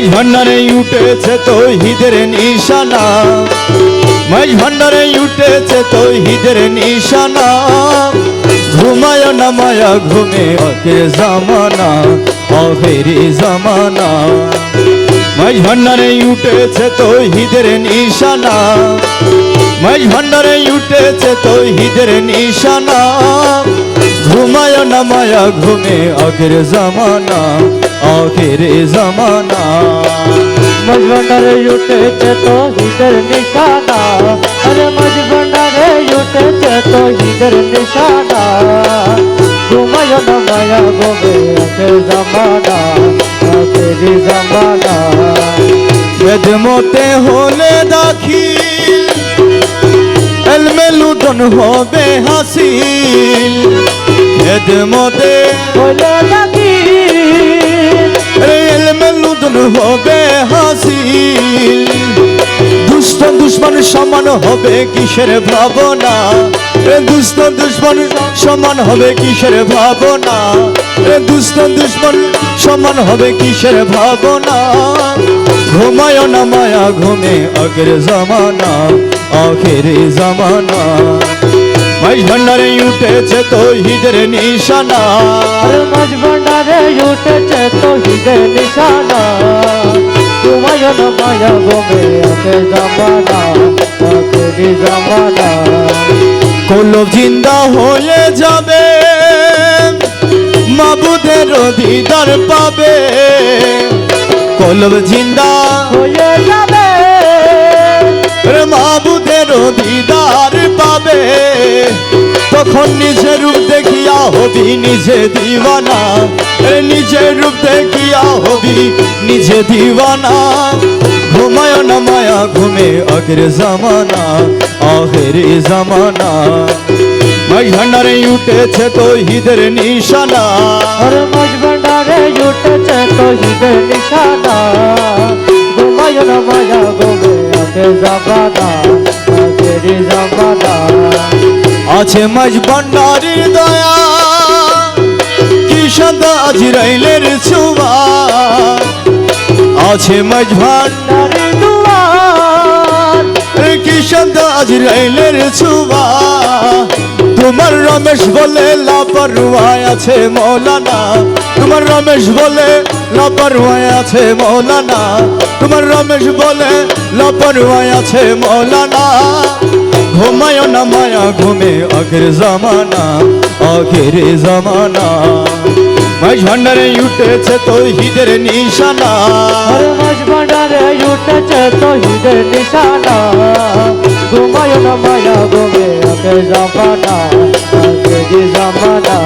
মাঝ ভান্ডারে উঠেছে তৌহিদের নিশানা, মাঝ ভান্ডারে উঠেছে তৌহিদের নিশানা। ঘুমায় না মায়া ঘুমে আখির জামানা, আখেরি জামানা। মাঝ ভান্ডারে উঠেছে তৌহিদের নিশানা, মাঝ ভান্ডারে উঠেছে তৌহিদের নিশানা। ঘুমায় না মায়া ঘুমে আখির জামানা, আখেরি জামানা। মাঝ ভান্ডারে উঠেছে তৌহিদের নিশানা, আরে মাঝ ভান্ডারে উঠেছে তৌহিদের নিশানা। ঘুমায় না মায়া ঘুমে আখির জামানা, আখেরি জামানা। খেদমতে হলে দাখিল, এলমে লুদন হবে হাসিল। খেদমতে হলে দাখিল, এলমে লুদন হবে হাসিল। দুষ্ট দুশ্মন সমান হবে কিসের ভাবনা, দুষ্ট দুশ্মন সমান হবে কিসের ভাবনা, দুষ্ট দুশ্মন সমান হবে কিসের ভাবনা। ঘুমায় না মায়া ঘুমে আখের জামানা, আখেরি জামানা। মাঝ ভান্ডারে উঠেছে তৌহিদের নিশানা, আরে মাঝ ভান্ডারে উঠেছে তৌহিদের নিশানা। ঘুমায় না মায়া ঘুমে আখির জামানা, আখেরি জামানা। কলব জিন্দা হয়ে যাবে, মাবুদের দিদার পাবে। কলব জিন্দা হয়ে যাবে, মাবুদের দিদার পাবে। তখন নিজের রূপ দেখিয়া হবি নিজে দিওয়ানা, নিজের রূপ দেখিয়া হবি নিজে দিওয়ানা। ঘুমায় না মায়া ঘুমে আখির জামানা, আখেরি জামানা। মাঝ ভান্ডারে উঠেছে তৌহিদের নিশানা, আরে মাঝ ভান্ডারে উঠেছে তৌহিদের নিশানা। ঘুমায় না মায়া ঘুমে আখির জামানা, আখেরি জামানা। আছে মাঝ ভান্ডারের দয়া, কি সাদা আজরাইলের ছোঁয়া। আছে মাঝ নারী দুয়ার, কি সাদা আজরাইলের ছোঁয়া। তোমার রমেশ বলে লাপরওয়ায় আছে মৌলানা, তোমার রমেশ বলে লাপরওয়ায় আছে মৌলানা, তোমার রমেশ বলে লাপরওয়ায় আছে মৌলানা। ঘুমায় না মায়া ঘুমে আখির জামানা, আখেরি জামানা। মাঝ ভান্ডারে উঠেছে তৌহিদের নিশানা, আরে মাঝ ভান্ডারে উঠেছে তৌহিদের নিশানা। ঘুমায় না মায়া ঘুমে আখির জামানা, আখেরি জামানা।